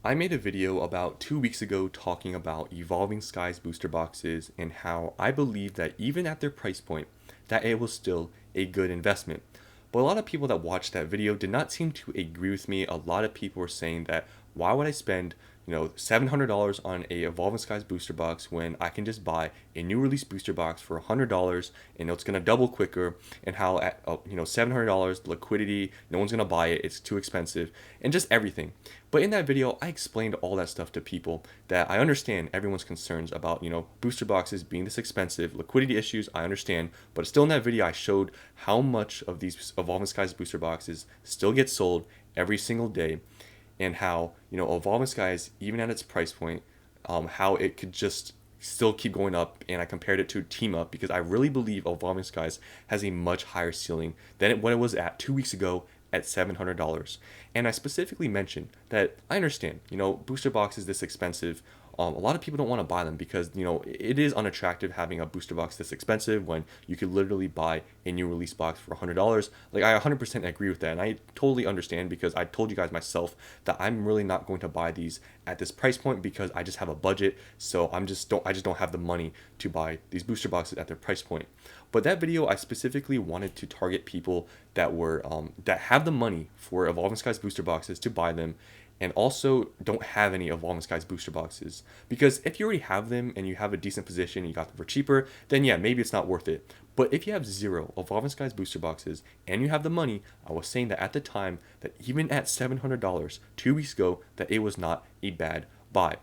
I made a video about 2 weeks ago talking about Evolving Skies booster boxes and how I believe that even at their price point, that it was still a good investment. But a lot of people that watched that video did not seem to agree with me. A lot of people were saying that why would I spend $700 on a Evolving Skies booster box when I can just buy a new release booster box for $100 and it's gonna double quicker, and how at $700 liquidity, no one's gonna buy it, it's too expensive, and just everything. But in that video, I explained all that stuff to people, that I understand everyone's concerns about booster boxes being this expensive, liquidity issues. I understand, but still in that video I showed how much of these Evolving Skies booster boxes still get sold every single day, and how Evolving Skies, even at its price point, how it could just still keep going up. And I compared it to Team Up because I really believe Evolving Skies has a much higher ceiling than what it was at 2 weeks ago at $700. And I specifically mentioned that I understand, booster boxes this expensive. A lot of people don't want to buy them because it is unattractive having a booster box this expensive when you could literally buy a new release box for $100. Like, I 100% agree with that, and I totally understand, because I told you guys myself that I'm really not going to buy these at this price point because I just have a budget. So I just don't have the money to buy these booster boxes at their price point. But that video, I specifically wanted to target people that were that have the money for Evolving Skies booster boxes to buy them, and also don't have any Evolving Skies booster boxes. Because if you already have them and you have a decent position, you got them for cheaper, then yeah, maybe it's not worth it. But if you have zero Evolving Skies booster boxes and you have the money, I was saying that at the time, that even at $700 2 weeks ago, that it was not a bad buy.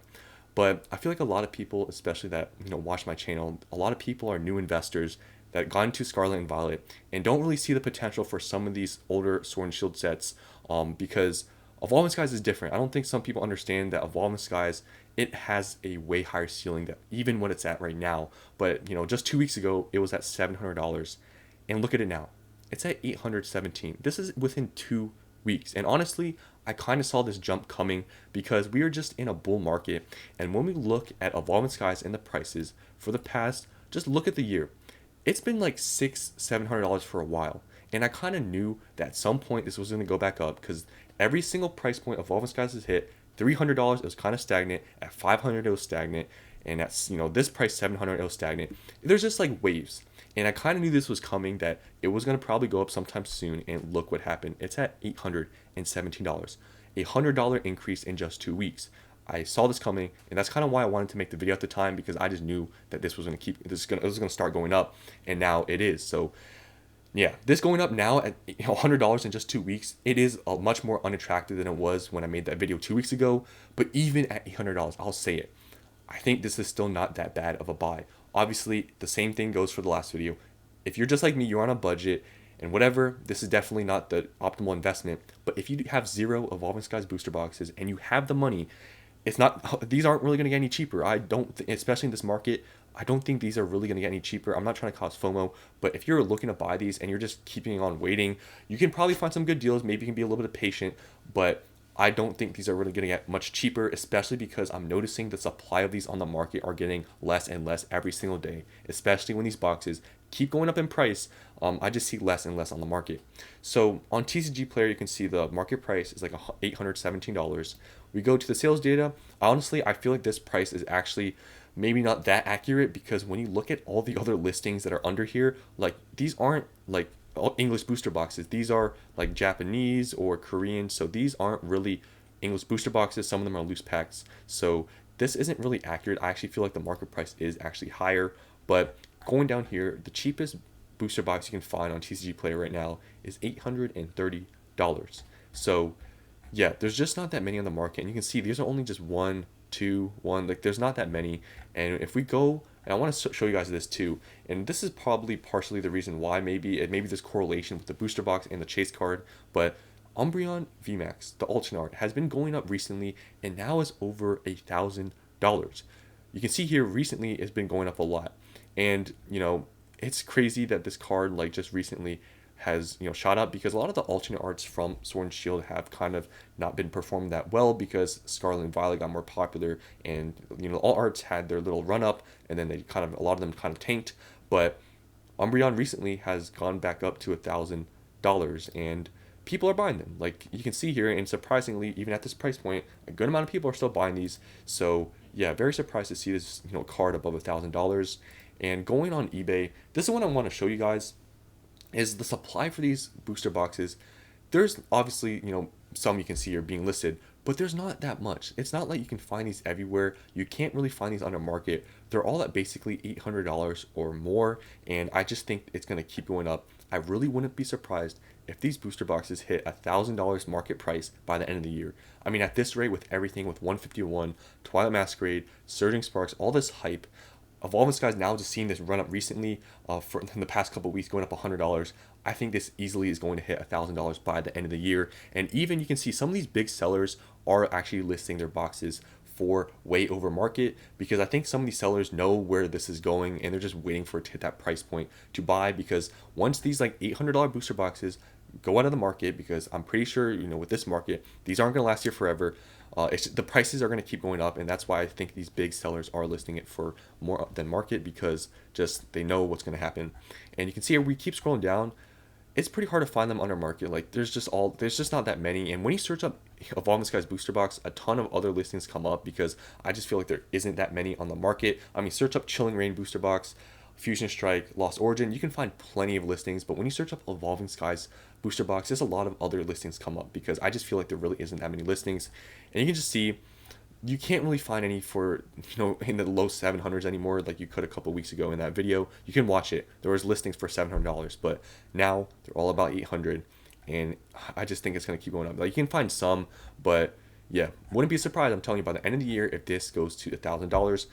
But I feel like a lot of people, especially that watch my channel, a lot of people are new investors that got into Scarlet and Violet and don't really see the potential for some of these older Sword and Shield sets, because Evolving Skies is different. I don't think some people understand that Evolving Skies, it has a way higher ceiling than even what it's at right now. But just 2 weeks ago, it was at $700, and look at it now. It's at 817. This is within 2 weeks, and honestly, I kind of saw this jump coming because we are just in a bull market. And when we look at Evolving Skies and the prices for the past, just look at the year. It's been like $700 for a while. And I kind of knew that at some point this was going to go back up, because every single price point Evolving Skies has hit, $300 it was kind of stagnant, at $500 it was stagnant, and at this price $700 it was stagnant. There's just like waves. And I kind of knew this was coming, that it was going to probably go up sometime soon, and look what happened. It's at $817. A $100 increase in just 2 weeks. I saw this coming, and that's kind of why I wanted to make the video at the time, because I just knew that this was going to start going up, and now it is. So yeah, this going up now at $100 in just 2 weeks, it is much more unattractive than it was when I made that video 2 weeks ago. But even at $800, I'll say it, I think this is still not that bad of a buy. Obviously, the same thing goes for the last video. If you're just like me, you're on a budget and whatever, this is definitely not the optimal investment. But if you have zero Evolving Skies booster boxes and you have the money, it's not, these aren't really going to get any cheaper. I don't, especially in this market, I don't think these are really going to get any cheaper. I'm not trying to cause FOMO, but if you're looking to buy these and you're just keeping on waiting, you can probably find some good deals. Maybe you can be a little bit patient, but I don't think these are really going to get much cheaper, especially because I'm noticing the supply of these on the market are getting less and less every single day, especially when these boxes keep going up in price. I just see less and less on the market. So on TCG Player, you can see the market price is like $817. We go to the sales data. Honestly, I feel like this price is actually maybe not that accurate, because when you look at all the other listings that are under here, like, these aren't like English booster boxes. These are like Japanese or Korean, so these aren't really English booster boxes. Some of them are loose packs, so this isn't really accurate. I actually feel like the market price is actually higher. But going down here, the cheapest booster box you can find on TCG Player right now is $830. So yeah, there's just not that many on the market, and you can see these are only just one, two, one, like, there's not that many. And if we go, and I want to show you guys this too, and this is probably partially the reason why maybe there's correlation with the booster box and the chase card, but Umbreon VMAX, the alternate art, has been going up recently and now is over $1,000. You can see here recently it's been going up a lot, and it's crazy that this card, like, just recently has shot up, because a lot of the alternate arts from Sword and Shield have kind of not been performing that well, because Scarlet and Violet got more popular, and all arts had their little run up, and then a lot of them kind of tanked. But Umbreon recently has gone back up to $1,000, and people are buying them. Like you can see here, and surprisingly, even at this price point, a good amount of people are still buying these. So yeah, very surprised to see this, card above $1,000. And going on eBay, this is what I want to show you guys is the supply for these booster boxes. There's obviously, some you can see are being listed, but there's not that much. It's not like you can find these everywhere. You can't really find these on the market. They're all at basically $800 or more, and I just think it's going to keep going up. I really wouldn't be surprised if these booster boxes hit $1,000 market price by the end of the year. I mean, at this rate, with everything, with 151, Twilight Masquerade, Surging Sparks, all this hype, Evolving Skies now just seeing this run up recently for in the past couple of weeks, going up $100. I think this easily is going to hit $1,000 by the end of the year. And even you can see some of these big sellers are actually listing their boxes for way over market, because I think some of these sellers know where this is going and they're just waiting for it to hit that price point to buy, because once these like $800 booster boxes go out of the market, because I'm pretty sure, with this market, these aren't going to last here forever. The prices are going to keep going up, and that's why I think these big sellers are listing it for more than market, because just they know what's going to happen. And you can see here, we keep scrolling down. It's pretty hard to find them under market. Like there's just not that many. And when you search up Evolving Skies booster box, a ton of other listings come up, because I just feel like there isn't that many on the market. I mean, search up Chilling Reign booster box, Fusion Strike, Lost Origin, you can find plenty of listings. But when you search up Evolving Skies booster box, there's a lot of other listings come up, because I just feel like there really isn't that many listings. And you can just see you can't really find any for, in the low 700s anymore, like you could a couple weeks ago in that video. You can watch it. There was listings for $700, but now they're all about 800, and I just think it's going to keep going up. Like you can find some, but yeah, wouldn't be surprised, I'm telling you, by the end of the year, if this goes to $1,000.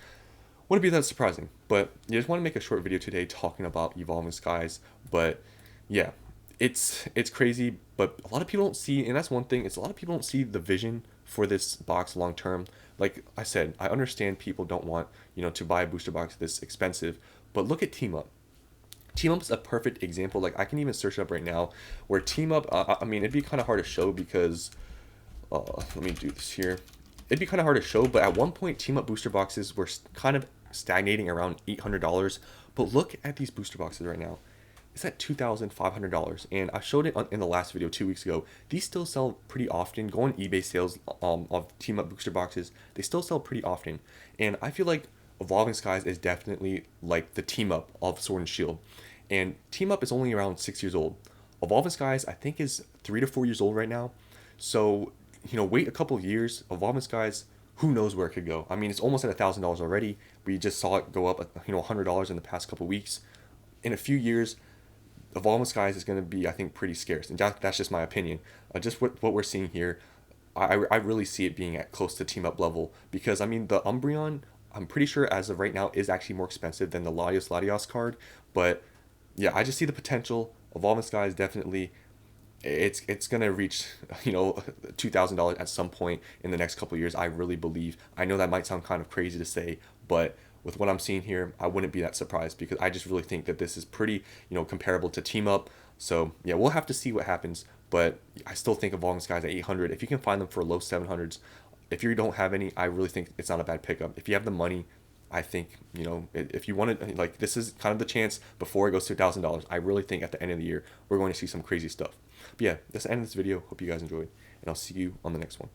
Wouldn't be that surprising. But I just want to make a short video today talking about Evolving Skies. But yeah, it's crazy, but a lot of people don't see, and that's one thing, it's a lot of people don't see the vision for this box long term. Like I said, I understand people don't want, to buy a booster box this expensive, but look at Team Up. Team Up's a perfect example. Like I can even search it up right now, where Team Up, I mean, it'd be kind of hard to show because, let me do this here. It'd be kind of hard to show, but at one point, Team Up booster boxes were kind of stagnating around $800. But look at these booster boxes right now. It's at $2,500, and I showed it in the last video 2 weeks ago. These still sell pretty often. Go on eBay sales of Team Up booster boxes. They still sell pretty often, and I feel like Evolving Skies is definitely like the Team Up of Sword and Shield. And Team Up is only around 6 years old. Evolving Skies, I think, is 3 to 4 years old right now. So, wait a couple of years. Evolving Skies, who knows where it could go? I mean, it's almost at $1,000 already. We just saw it go up, $100 in the past couple of weeks. In a few years, Evolving Skies is going to be, I think, pretty scarce. And that's just my opinion. Just what we're seeing here, I really see it being at close to Team Up level. Because, I mean, the Umbreon, I'm pretty sure as of right now, is actually more expensive than the Latios card. But, yeah, I just see the potential. Evolving Skies definitely, it's going to reach, $2,000 at some point in the next couple of years, I really believe. I know that might sound kind of crazy to say, but with what I'm seeing here, I wouldn't be that surprised, because I just really think that this is pretty, comparable to Team Up. So yeah, we'll have to see what happens, but I still think Evolving Skies at 800. If you can find them for low 700s, if you don't have any, I really think it's not a bad pickup. If you have the money, I think, if you want to, like, this is kind of the chance before it goes to $1,000. I really think at the end of the year, we're going to see some crazy stuff. But yeah, that's the end of this video. Hope you guys enjoyed, and I'll see you on the next one.